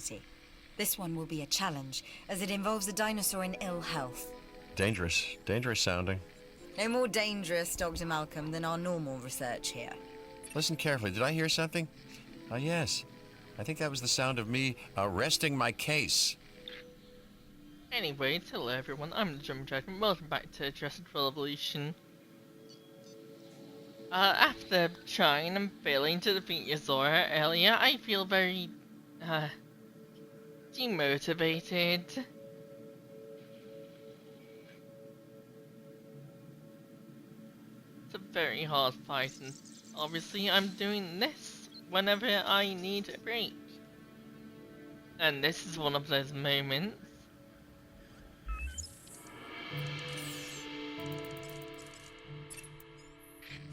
facility. This one will be a challenge, as it involves a dinosaur in ill health. Dangerous sounding. No more dangerous, Dr. Malcolm, than our normal research here. Listen carefully, did I hear something? Ah, yes. I think that was the sound of me resting my case. Anyways, hello everyone, I'm the Drum Dragon, welcome back to Jurassic Revolution. After trying and failing to defeat Yazora earlier, I feel very, demotivated. It's a very hard fight, and obviously I'm doing this whenever I need a break. And this is one of those moments.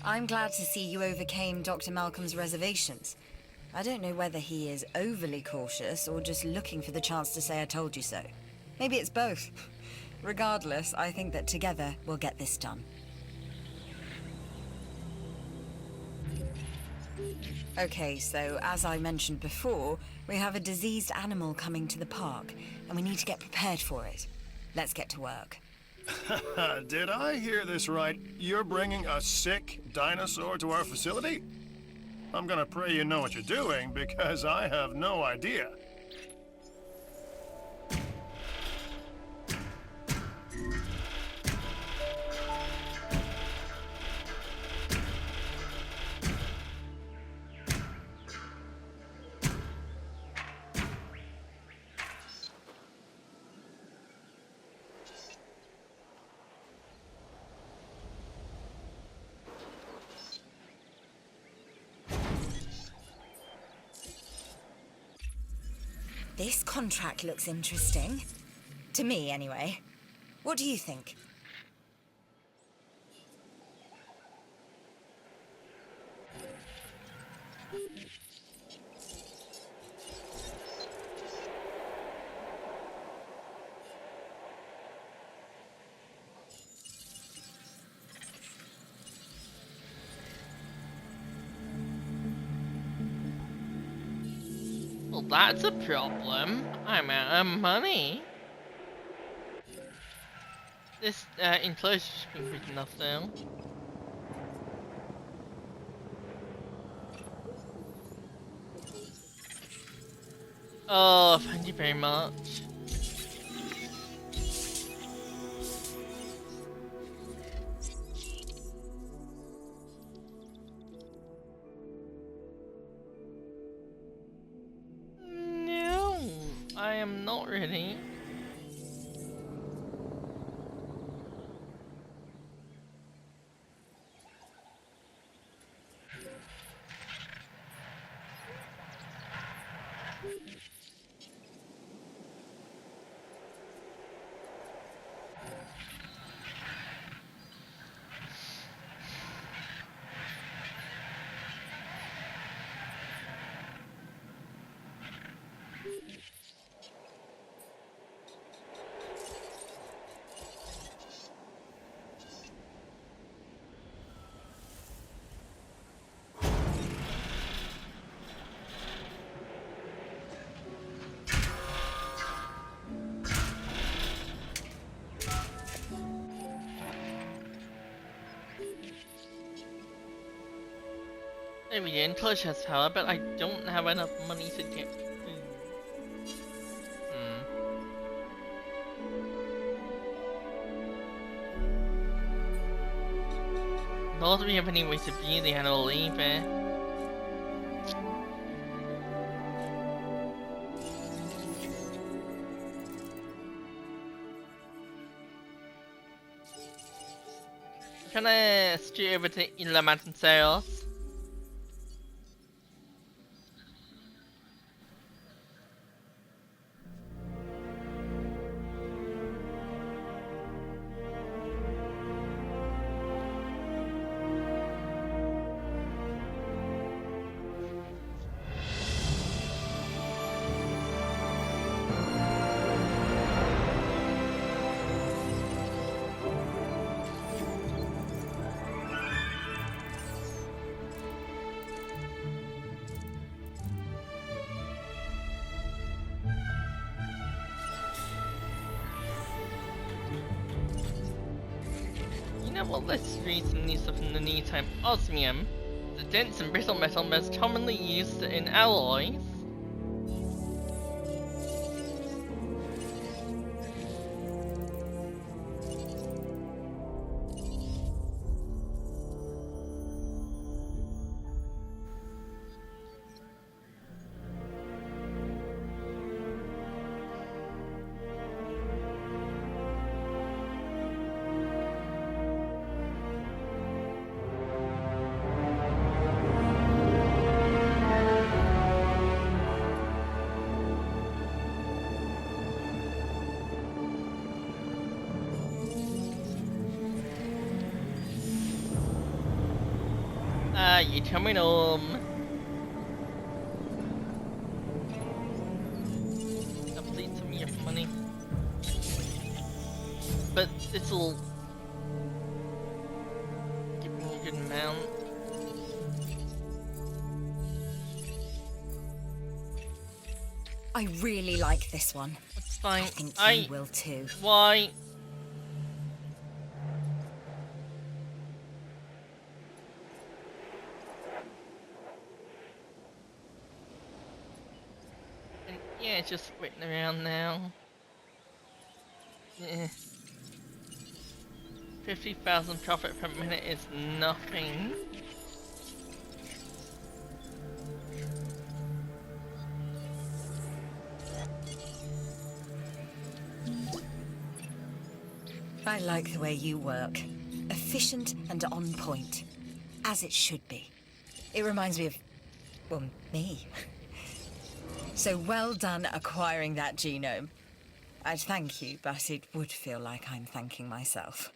I'm glad to see you overcame Dr. Malcolm's reservations. I don't know whether he is overly cautious or just looking for the chance to say I told you so. Maybe it's both. Regardless, I think that together we'll get this done. Okay, so as I mentioned before, we have a diseased animal coming to the park, and we need to get prepared for it. Let's get to work. Did I hear this right? You're bringing a sick dinosaur to our facility? I'm gonna pray you know what you're doing, because I have no idea. This contract looks interesting. To me, anyway. What do you think? Well, that's a problem. I'm out of money. This enclosure should be big enough though. Oh, thank you very much. No, I am not ready. Maybe the enclosure has power, but I don't have enough money to get food. Nor do we have any way to view the animal either. Can I steer over to Inland Mountain Sales? know what? Let's read some new stuff in the meantime. Osmium, the dense and brittle metal most commonly used in alloys. You coming home? Complete some of your money. But this'll give me a good amount. I really like this one. It's fine. I think you will too. Why? Yeah, it's just waiting around now. Yeah. 50,000 profit per minute is nothing. I like the way you work. Efficient and on point. As it should be. It reminds me of, well, me. So well done acquiring that genome. I'd thank you, but it would feel like I'm thanking myself.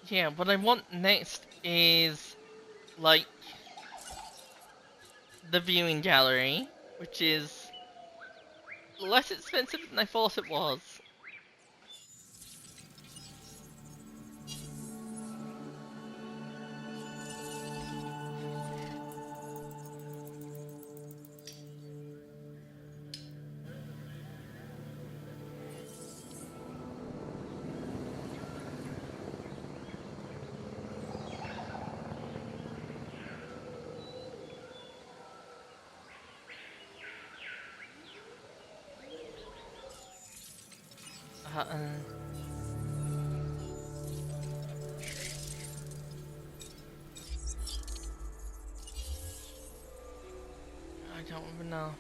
Yeah, what I want next is, like, the viewing gallery, which is less expensive than I thought it was. I don't even know.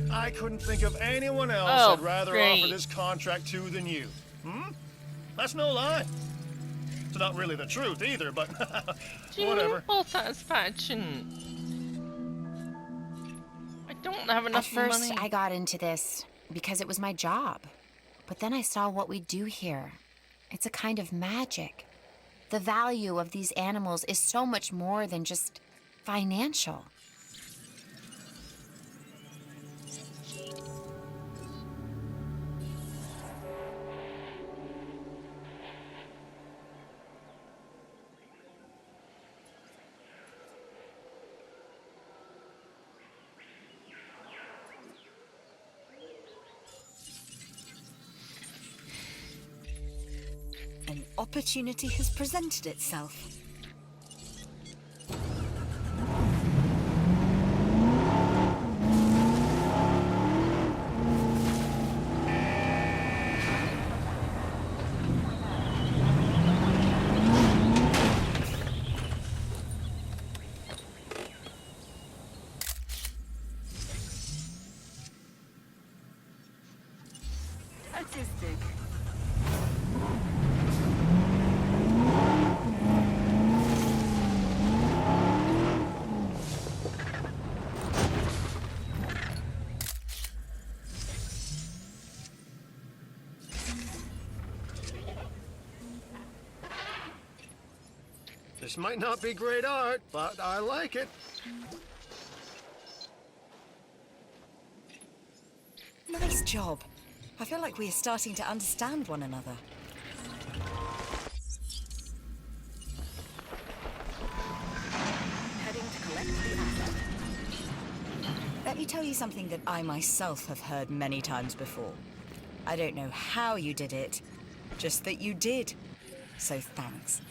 I couldn't think of anyone else Oh, I'd rather great. offer this contract to than you. Hmm? That's no lie. It's not really the truth either, but whatever. Full satisfaction. I don't have enough At first, money. I got into this because it was my job. But then I saw what we do here. It's a kind of magic. The value of these animals is so much more than just financial. An opportunity has presented itself. Artistic. This might not be great art, but I like it. Nice job. I feel like we are starting to understand one another. Heading to collect the asset. Let me tell you something that I myself have heard many times before. I don't know how you did it, just that you did. So thanks.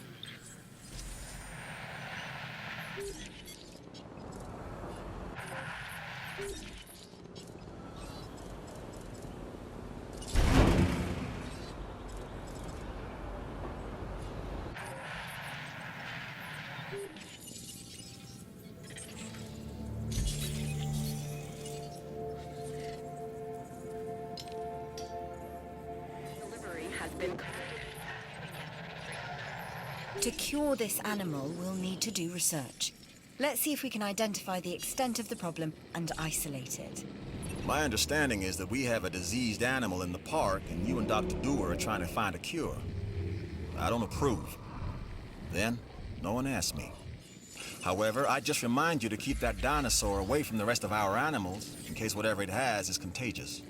To cure this animal, we'll need to do research. Let's see if we can identify the extent of the problem and isolate it. My understanding is that we have a diseased animal in the park, and you and Dr. Dewar are trying to find a cure. I don't approve. Then, no one asked me. However, I just remind you to keep that dinosaur away from the rest of our animals, in case whatever it has is contagious.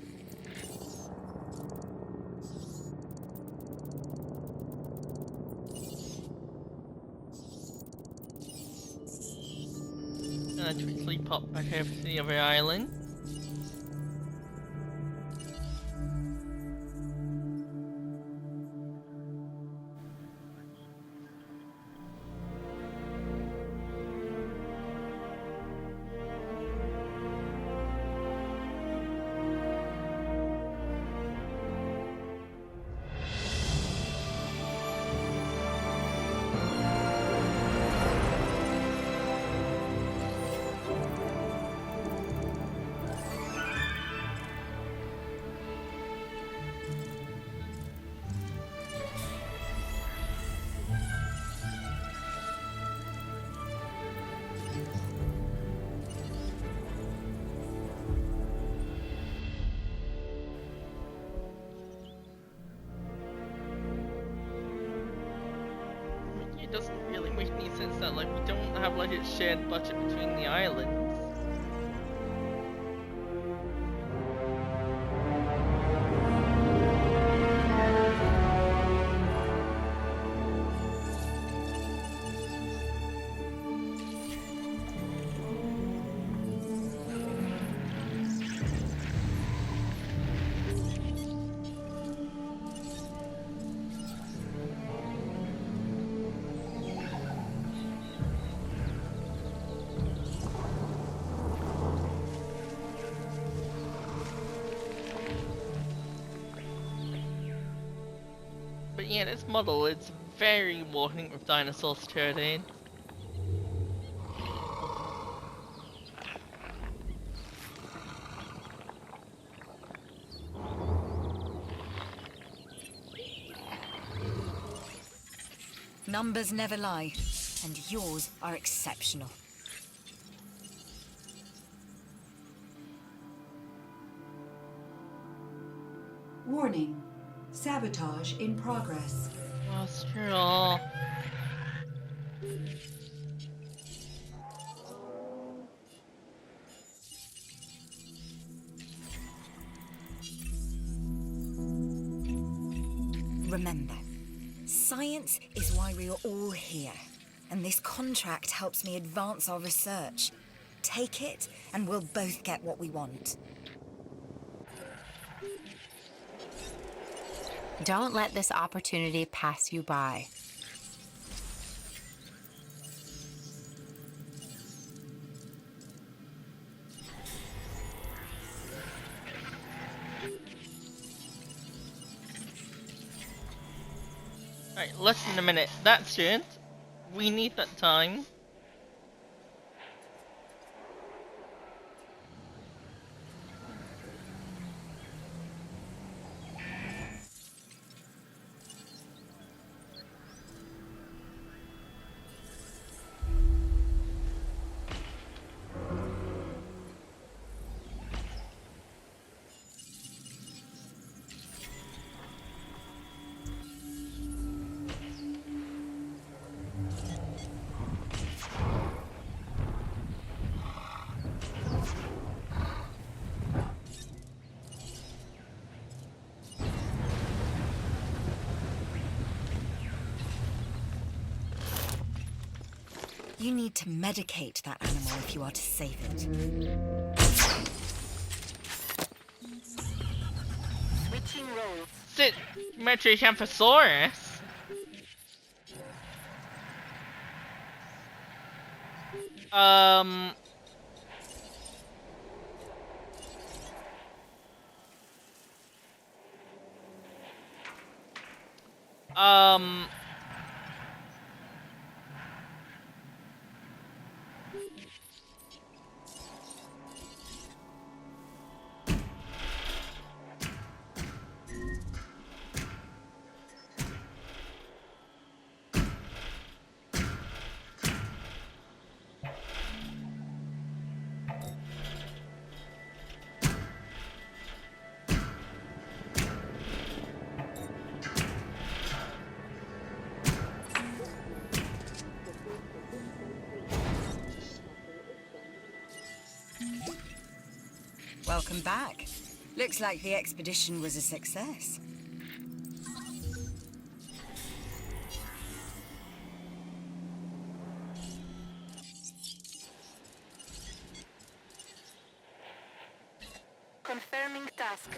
I quickly pop back over to the other island. It doesn't really make any sense that like we don't have like a shared budget between the islands. But yeah, this model is very warning with dinosaurs turned in. Numbers never lie, and yours are exceptional. Warning. Sabotage in progress. Astral. Remember, science is why we are all here, and this contract helps me advance our research. Take it, and we'll both get what we want. Don't let this opportunity pass you by. Right, less than a minute. That's it. We need that time. You need to medicate that animal if you are to save it. Sit, Metriacanthosaurus. Um. Um. Welcome back. Looks like the expedition was a success. Confirming task.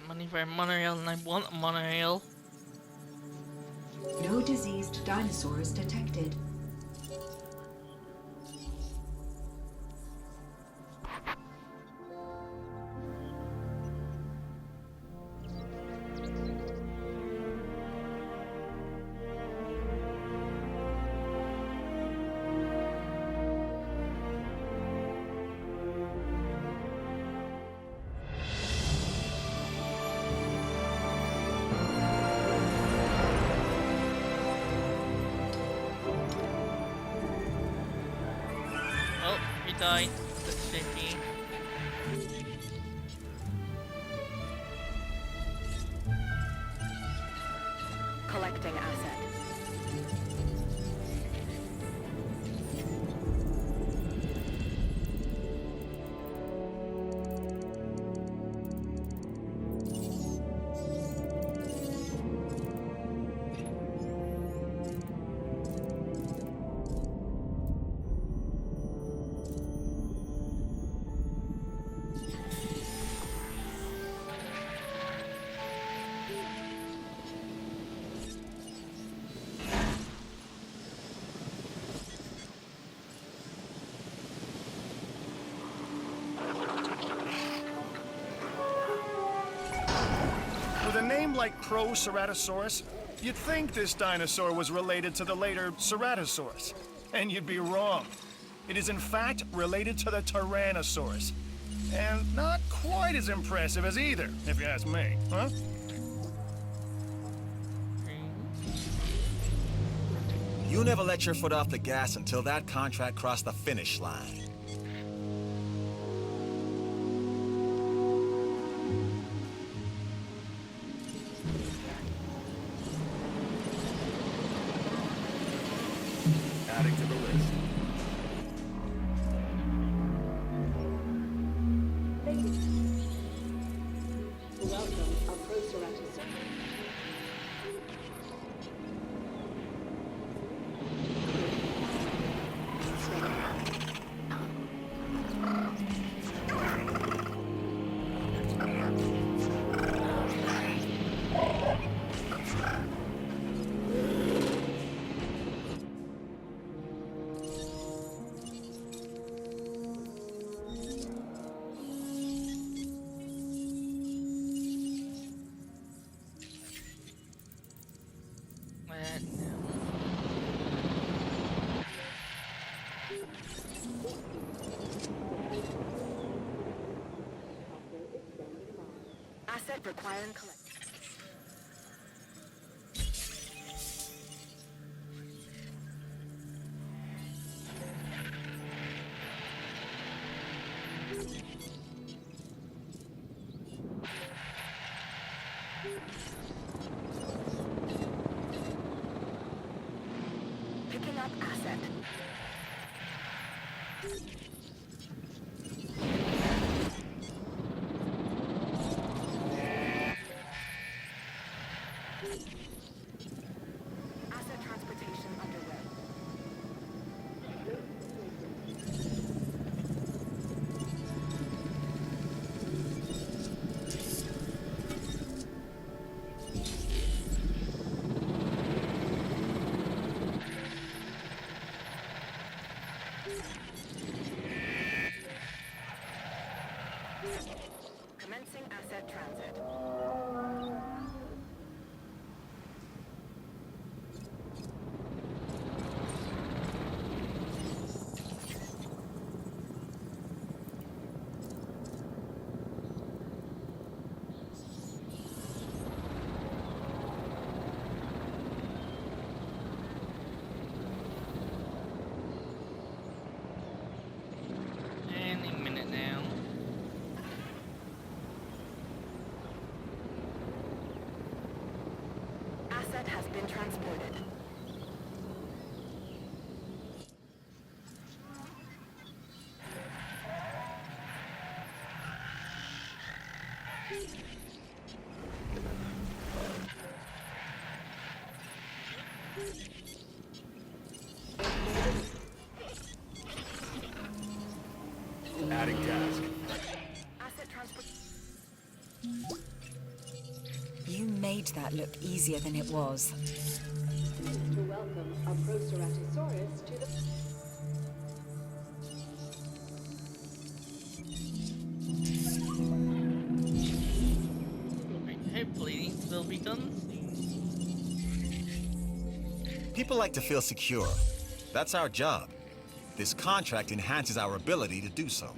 Money for a monorail, and I want a monorail. No diseased dinosaurs detected. Oh, we died. That's shaky. Collecting asset. With a name like Proceratosaurus, you'd think this dinosaur was related to the later Ceratosaurus. And you'd be wrong. It is in fact related to the Tyrannosaurus. And not quite as impressive as either, if you ask me, huh? You never let your foot off the gas until that contract crossed the finish line. Adding to the list. Welcome, a Proceratosaurus. Asset requiring collect. up asset. Asset transportation underway. Commencing asset transit. Any minute now. Asset has been transported. Adding task. Asset transport. You made that look easier than it was. To welcome a Proceratosaurus to the... Right, hopefully these will be done soon. People like to feel secure. That's our job. This contract enhances our ability to do so.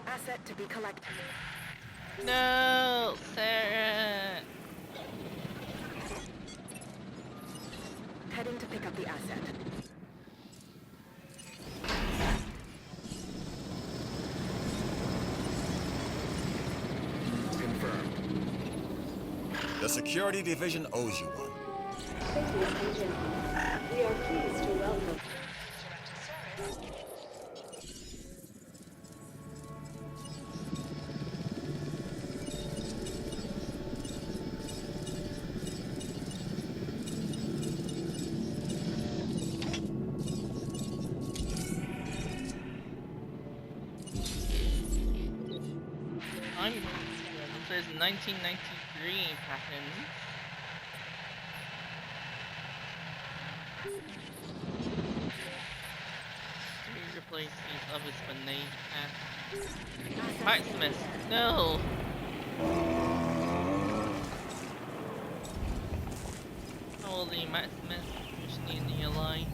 Asset to be collected. No, Sarah. Heading to pick up the asset. Confirmed. The security division owes you one. Ladies and gentlemen, we are pleased to welcome... I'm there's 1993 patterns. We replace these others when they have Maximus. No. Holy Maximus, just needing your line.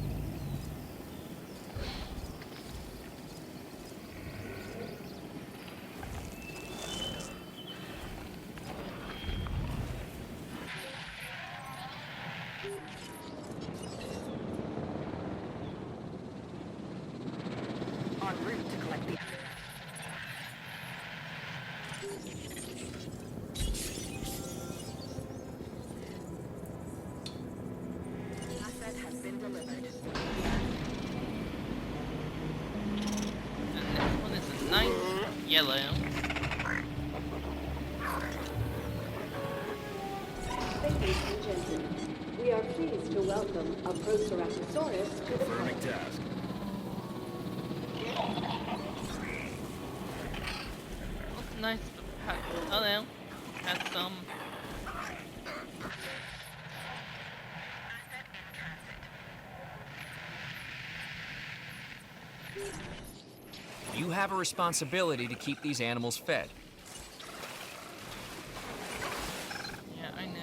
En route to collect the asset has been delivered. And this one is a nice yellow. Ladies and gentlemen, we are pleased to welcome a Proceratosaurus to the park. task. Looks nice, but hello. Had some. You have a responsibility to keep these animals fed. Yeah, I know.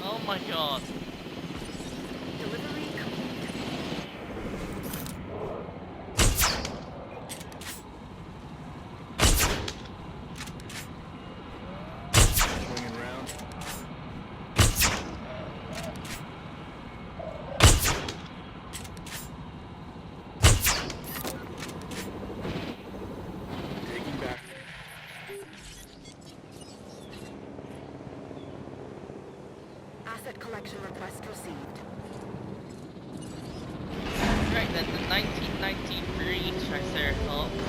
Oh my god. Delivery complete. Swinging round. Taking back. Asset collection request received. Right then, the 1993 Triceratops.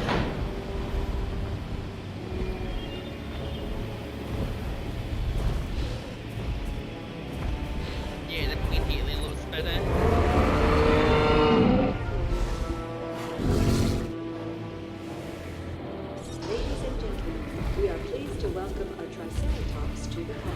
Yeah, the immediately looks better. Ladies and gentlemen, we are pleased to welcome a Triceratops to the park.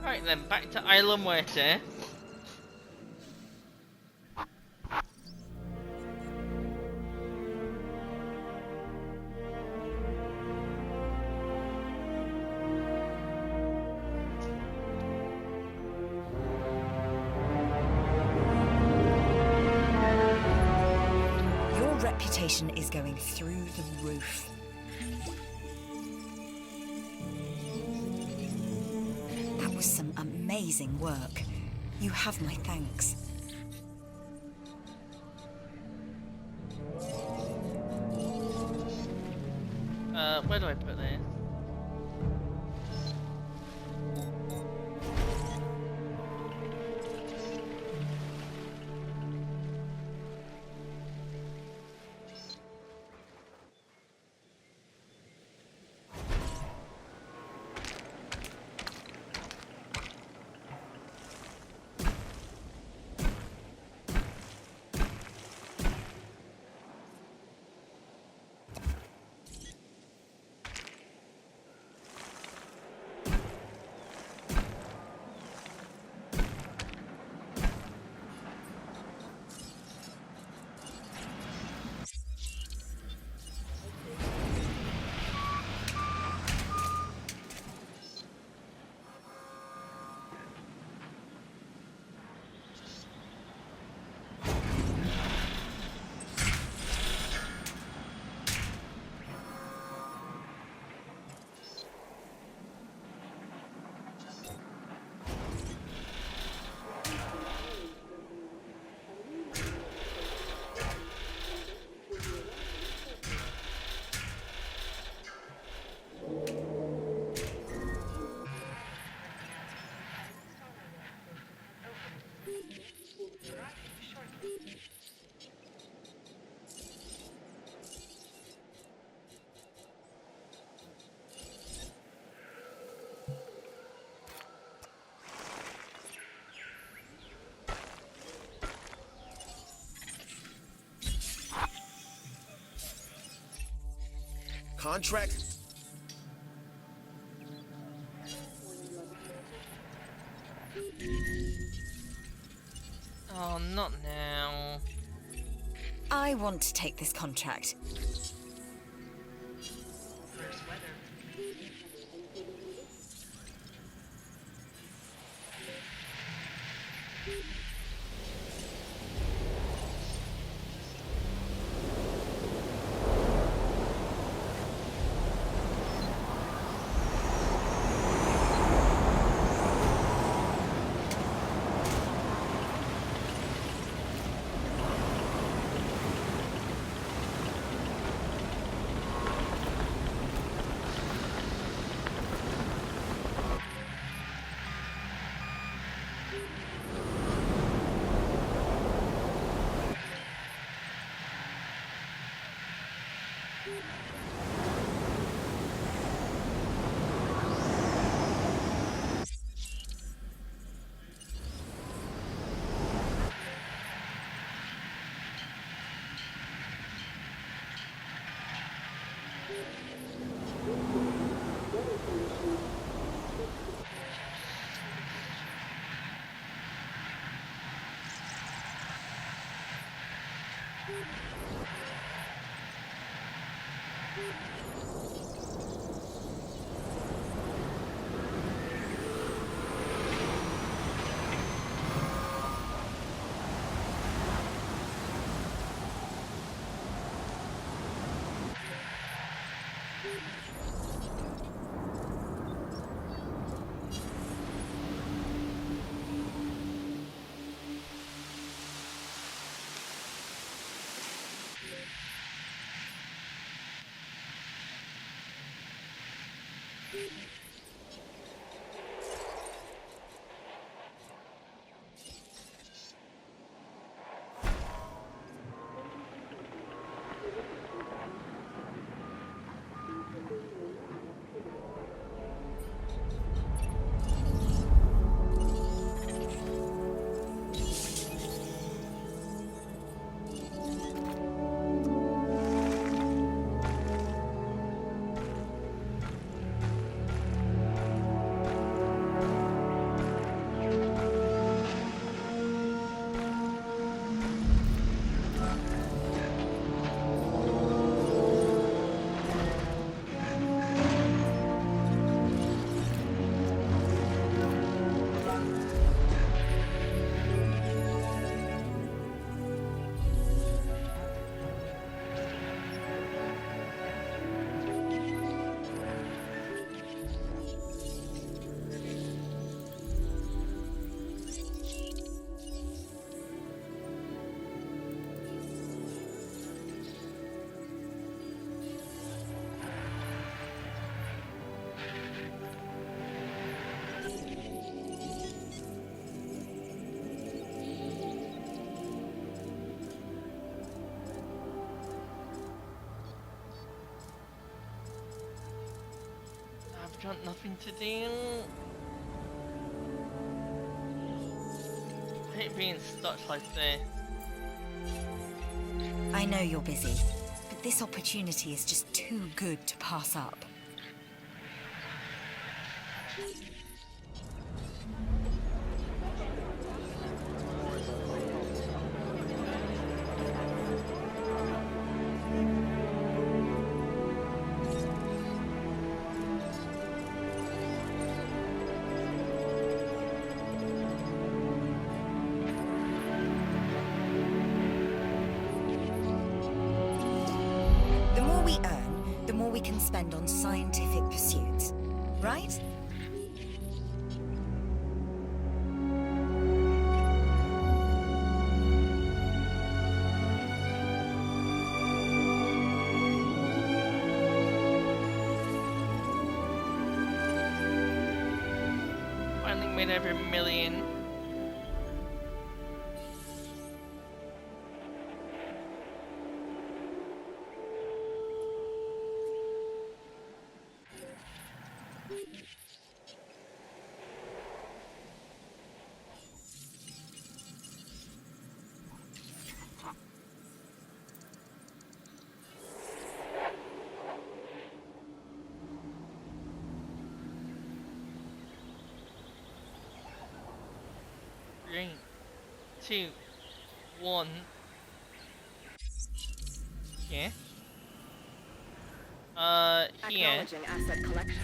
Right then, back to Island Muerte. Your reputation is going through the roof. That was some amazing work. You have my thanks. Where do I put this? contract? Oh, not now. I want to take this contract. First weather. I've got nothing to do. I hate being stuck like this. I know you're busy, but this opportunity is just too good to pass up. The more we earn, the more we can spend on scientific pursuits, right? Finally made every million. 2, 1. Yeah. Here. Acknowledging asset collection.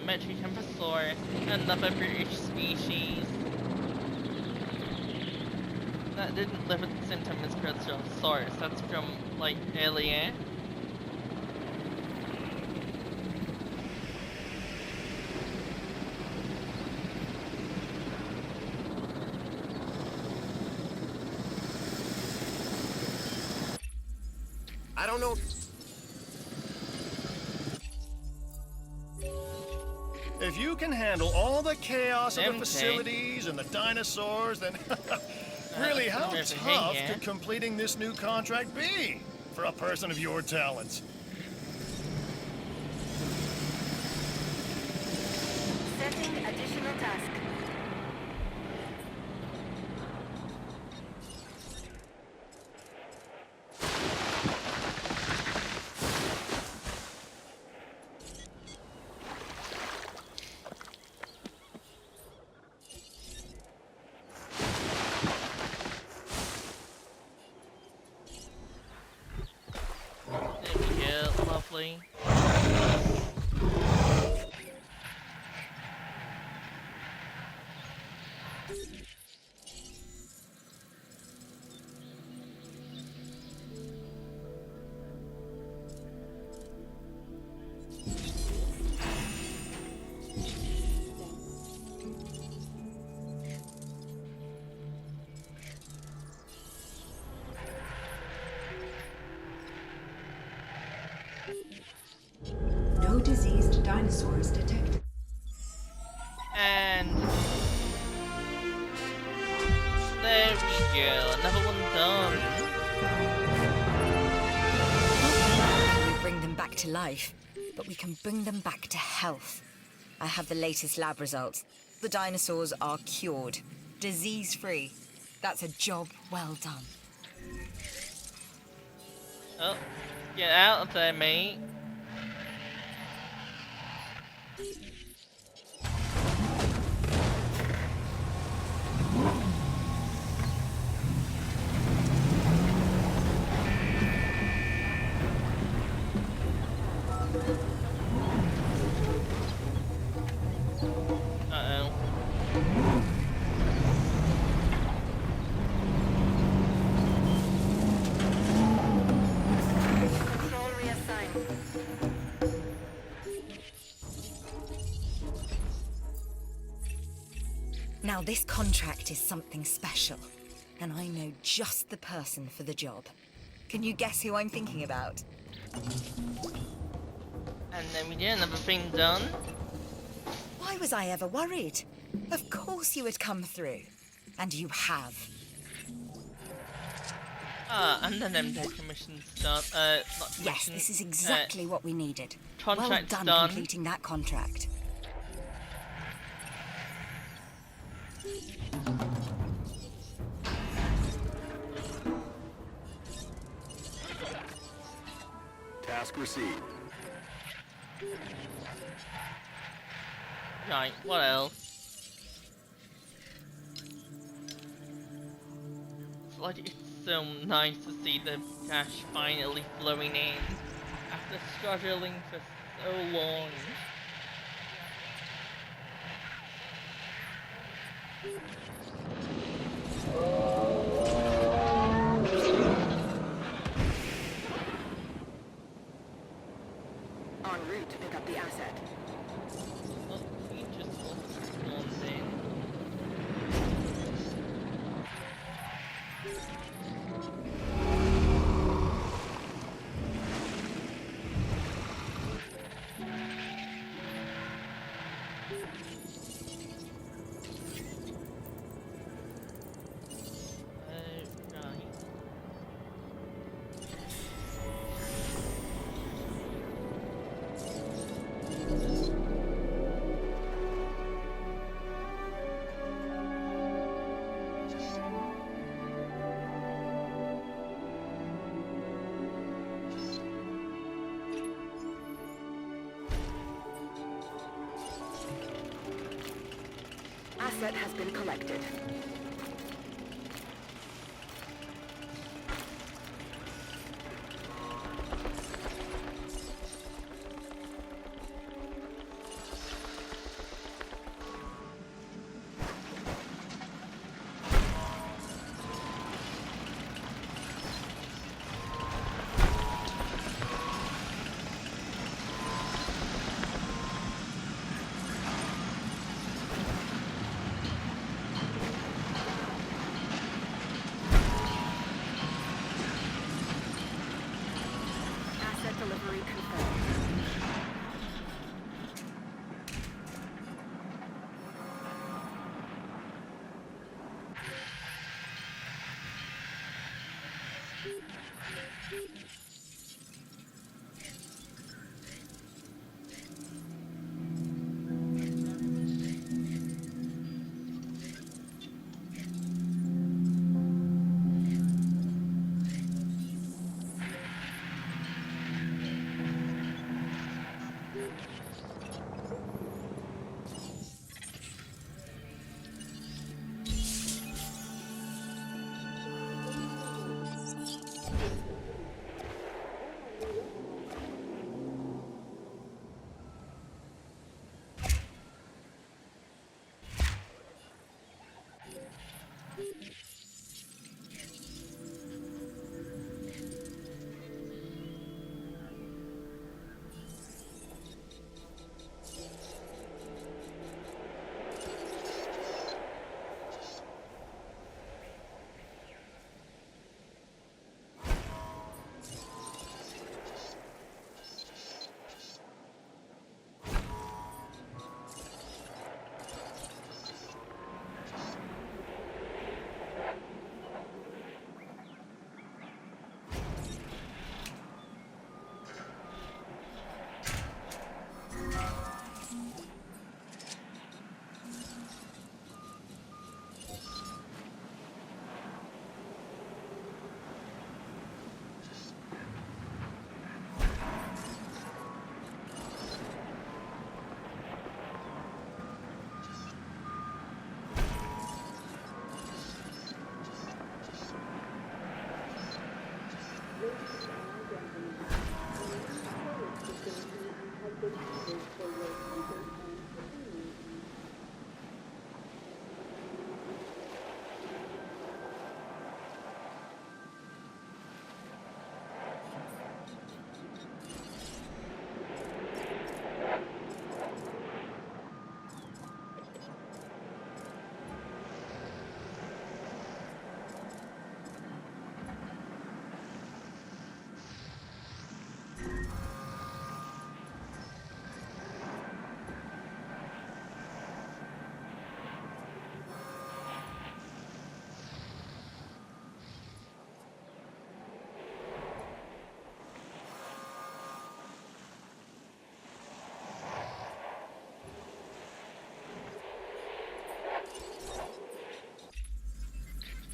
Metricamphosaurus, another British species that didn't live at the same time as Brachiosaurus. That's from, like, earlier. I don't know. If you can handle all the chaos of the Okay. facilities and the dinosaurs, then really, how River tough here. could completing this new contract be for a person of your talents? Setting additional task. There we go, lovely. No diseased dinosaurs detected. And there we go, another one done. Not only can we bring them back to life, but we can bring them back to health. I have the latest lab results. The dinosaurs are cured, disease-free. That's a job well done. Oh, get out of there, mate. Uh-oh. Control reassigned. Now this contract is something special, and I know just the person for the job. Can you guess who I'm thinking about? And then we get another thing done. Why was I ever worried? Of course you would come through. And you have. Ah, and then them dead commissions done. Not Yes, commissions, this is exactly what we needed. contract's well done done. completing that contract. Task received. Right, what else? It's like it's so nice to see the cash finally flowing in after struggling for so long. En route to pick up the asset. Well, we just spawned in. asset has been collected. Asset delivery confirmed.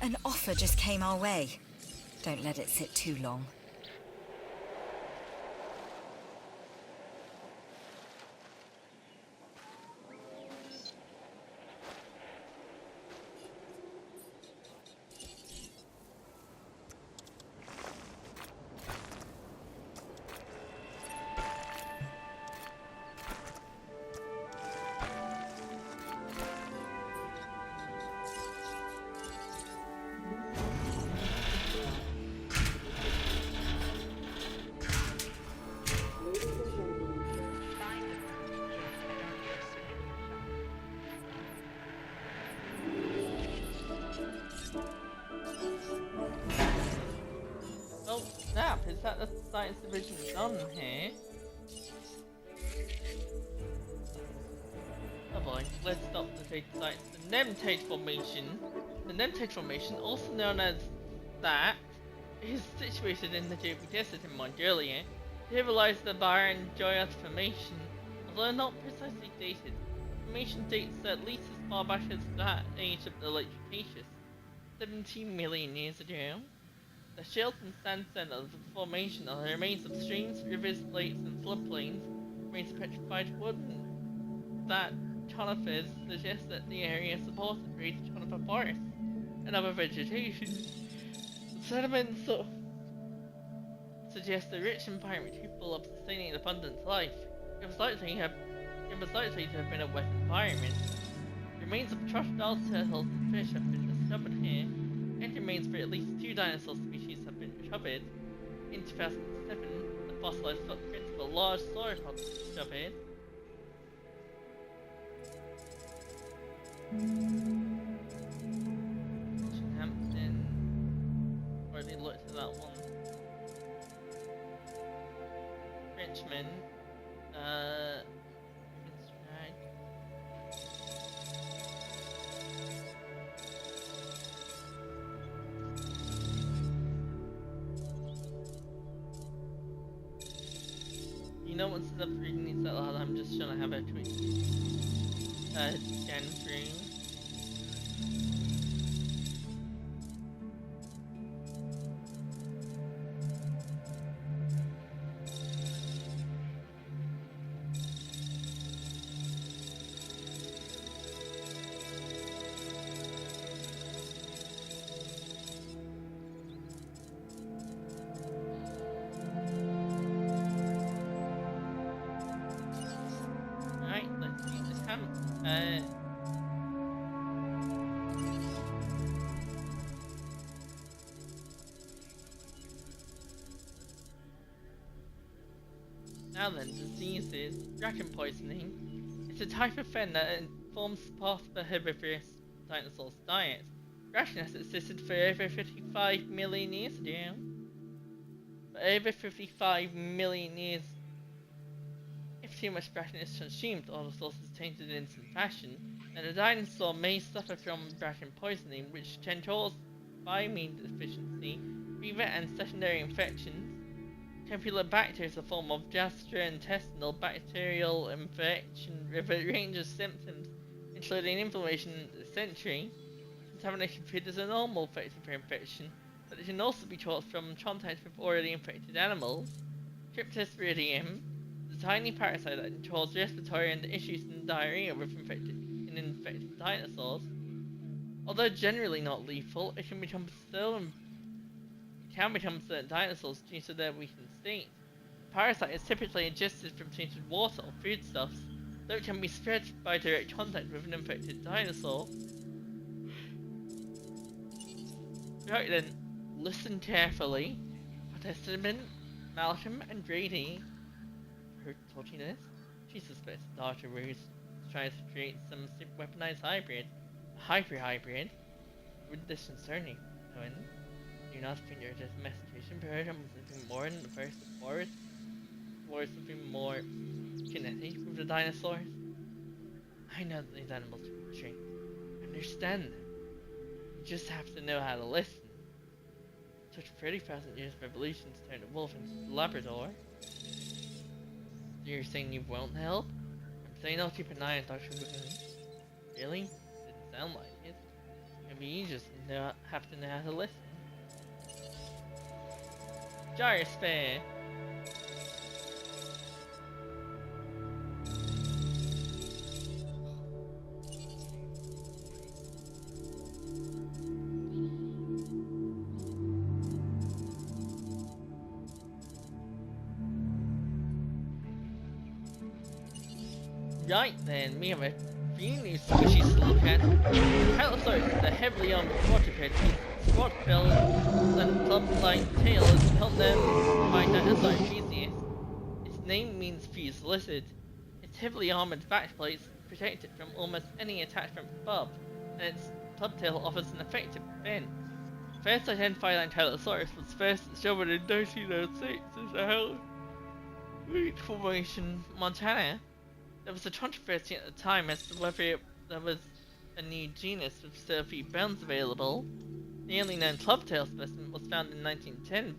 An offer just came our way. Don't let it sit too long. Oh snap, is that the science division done here? Oh boy, let's stop the data science. The Nemtate formation. The Nemtate formation, also known as that, is situated in the JP Desert in Mongolia. Here lies the Baron Joyat formation, although not precisely dated. The formation dates at least as far back as that age of the late Cretaceous, 17 million years ago. The shales and sand centers of the formation are the remains of streams, rivers, lakes, and floodplains, remains of petrified wood, and that conifers suggest that the area supported rich conifer forests and other vegetation. The sediments suggest a rich environment capable of sustaining abundant life. It was likely to have been a wet environment. Remains of crocodiles, turtles, and fish have been discovered here, and remains for at least 2 dinosaur species have been recovered. In 2007, the fossilized footprints of a large sauropod was discovered. Hampton. Already looked at that one. Richmond. You know, once the reading these out loud, I'm just gonna have a quick scan through. Now then, diseases. Dragon poisoning. It's a type of fen that forms part of the herbivorous dinosaur's diet. Dragon has existed for over 55 million years now. For over 55 million years. If too much dragon is consumed or the source is tainted in some fashion, then a dinosaur may suffer from dragon poisoning, which can cause thiamine deficiency, fever and secondary infections. Campylobacter is a form of gastrointestinal bacterial infection with a range of symptoms, including inflammation and dysentery. Contamination food is a normal vector for infection, but it can also be caused from contact with already infected animals. Cryptosporidium is a tiny parasite that can cause respiratory and issues and diarrhea with infected dinosaurs. Although generally not lethal, it can become certain dinosaurs due to their weakened state. The parasite is typically ingested from tainted water or foodstuffs, though it can be spread by direct contact with an infected dinosaur. Right then, listen carefully. Participant Malcolm and Grady told you this? She suspects Dr. Ruse tries to create some weaponized hybrid. A hyper-hybrid? Would this concern you, Owen? Do you not think your domestication program was something more than the first forest? Or something more kinetic with the dinosaurs? I know that these animals can be trained. Understand them. You just have to know how to listen. It took 30,000 years of evolution to turn a wolf into a Labrador. You're saying you won't help? I'm saying I'll keep an eye on Dr. Wiggins. Really? Didn't sound like it. Maybe you just have to know how to listen. Gyrosphere! Right then, we have a few new species to look at. Tylosaurus is a heavily armed quadruped with squat-billed and club-like tail is held there by dinosaur enthusiasts. Its name means fused lizard. Its heavily armored backplates protect it from almost any attack from above, and its club-tail offers an effective defense. First identified on Tylosaurus was first discovered in 1906 in the Wheat Formation, Montana. There was a controversy at the time as to whether there was a new genus with so few bones available. The only known clubtail specimen was found in 1910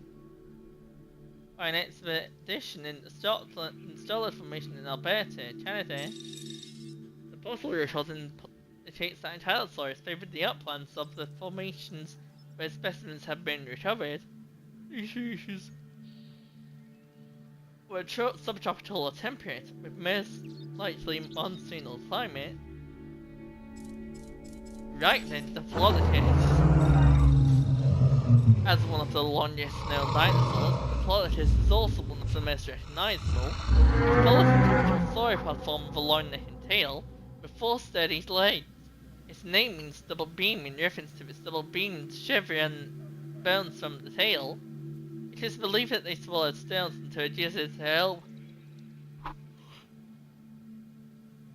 by an expedition in the Stoller Formation in Alberta, Canada. The fossil record indicates that Ankylosaurus favoured the uplands of the formations where specimens have been recovered. These species were subtropical or temperate, with most likely monsoonal climate. Right then, the Diplodocus. As one of the longest known dinosaurs, the Diplodocus is also one of the most recognizable. It follows the typical sauropod form of a long neck and tail, with 4 sturdy legs. Its name means double beam in reference to its double beamed chevron bones from the tail. It is believed that they swallowed stones into reduce its help.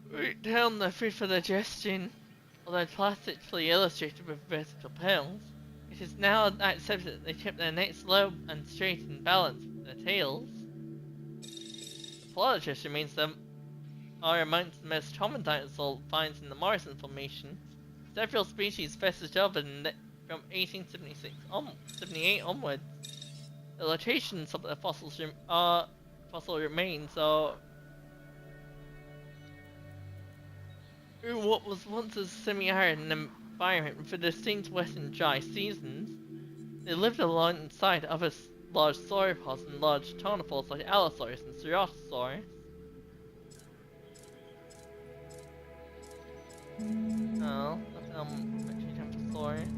Right down the food for digestion. Although plastically illustrated with vertical pearls, it is now accepted that they kept their necks low and straight in balance with their tails. The Diplodocus remains are amongst the most common dinosaur finds in the Morrison Formation. Several species first discovered from 1878 onwards. The locations of the fossil remains are in what was once a semi-arid environment with a distinct wet and dry seasons. They lived alongside other large sauropods and large carnivores like Allosaurus and Ceratosaurus. Oh, nothing on Metricamptosaurus.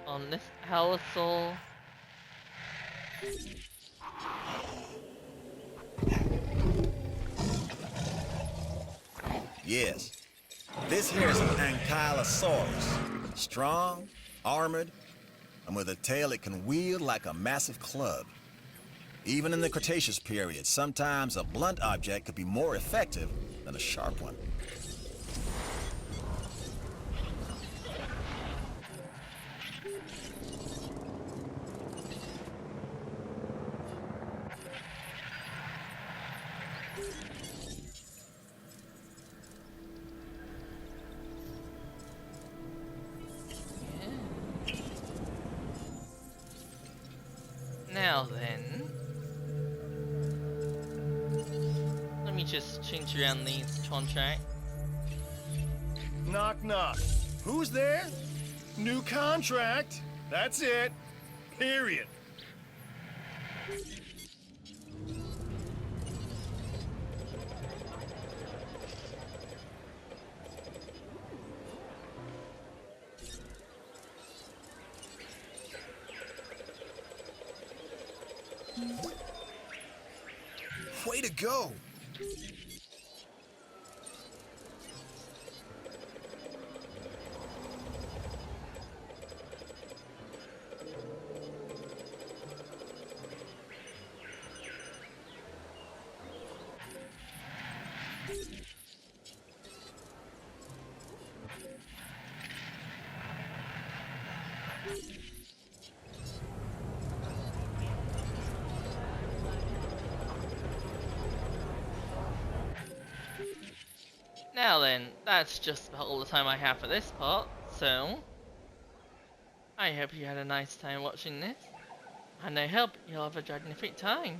On this Allosaur. Yes. This here is an Ankylosaurus. Strong, armored, and with a tail it can wield like a massive club. Even in the Cretaceous period, sometimes a blunt object could be more effective than a sharp one. Now then, let me just change around these contracts. Knock, knock. Who's there? New contract. That's it. Period. Way to go! Now then, that's just about all the time I have for this part, so I hope you had a nice time watching this, and I hope you'll have a magnific time.